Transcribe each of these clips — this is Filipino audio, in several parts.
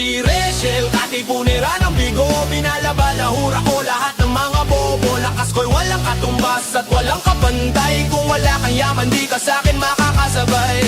si Rachel, katipunira ng bigo. Binabalahura ko lahat ng mga bobo. Lakas ko'y walang katumbas at walang kapantay. Kung wala kang yaman, di ka sa'kin makakasabay.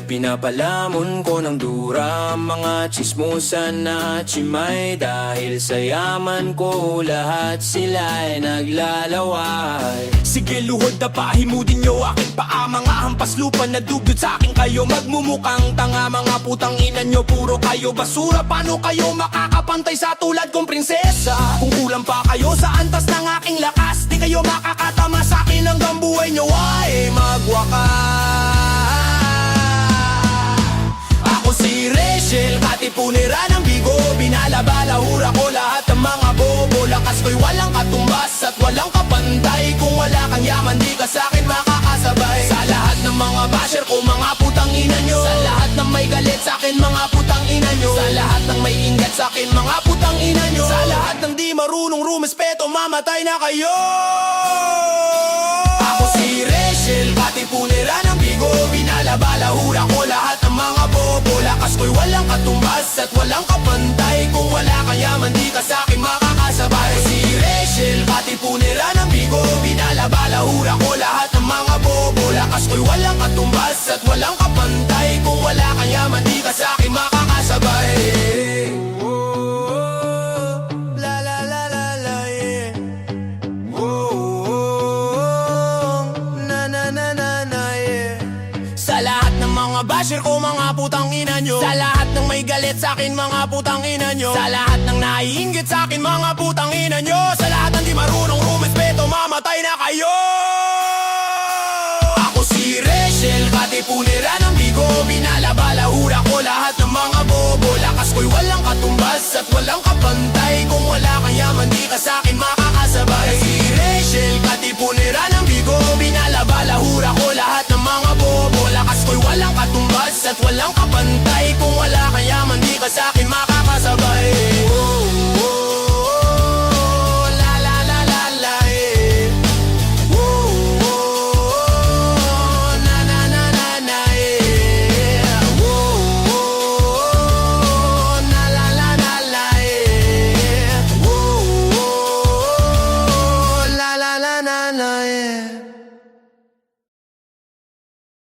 Pinapalamon ko ng dura mga chismosan na chimay. Dahil sa yaman ko lahat sila'y naglalaway. Sige luhod na pahimutin nyo aking paa. Mga hampas lupa na dugdod sa akin kayo. Magmumukhang tanga mga putang ina nyo. Puro kayo basura, paano kayo makakapantay sa tulad kong prinsesa? Kung kulang pa kayo sa antas ng aking lakas, di kayo makakatama sa akin hanggang buhay nyo ay magwakas. Ako si Rachel, katipunira ng bigo. Binalabalahura ko lahat ng mga bobo. Lakas ko'y walang katumbas at walang kapantay. Kung wala kang yaman, di ka sa'kin makakasabay. Sa lahat ng mga basher ko, mga putang ina nyo. Sa lahat ng may galit sa'kin, mga putang ina nyo. Sa lahat ng may ingat sa'kin, mga putang ina nyo. Sa lahat ng di marunong rumespeto, mamatay na kayo. Ako si Rachel, katipunira ng bigo. Binalabalahura ko lahat ng mga bobo. Lakas ko'y walang katumbas at walang kapantay. Kung wala kang yaman, di ka sa'kin makakasabay. Si Rachel, katipunira ng bigo. Binalabalahura ko lahat ng mga bobo. Lakas ko'y walang katumbas at walang kapantay. Kung wala kang yaman, di ka sa'kin makakasabay. La la la la la yeah. Na na na na na yeah. Sa lahat ng mga basher ko, mga putang ina nyo. Sa lahat ng may galit sa'kin, mga putang ina nyo. Sa lahat ng naiinggit sa'kin, mga putang ina nyo. Sa lahat ng di marunong rumespeto, mamatay na kayo. Ako si Rachel, katipunira ng bigo. Binalabalahura ko lahat ng mga bobo. Lakas ko'y walang katumbas at walang kapantay. Kung wala kang yaman, di ka sa'kin makakasabay. Si Rachel, katipunira ng bigo. Binalabalahura ko lahat ng mga bobo. Lakas ko'y walang katumbas at walang kapantay.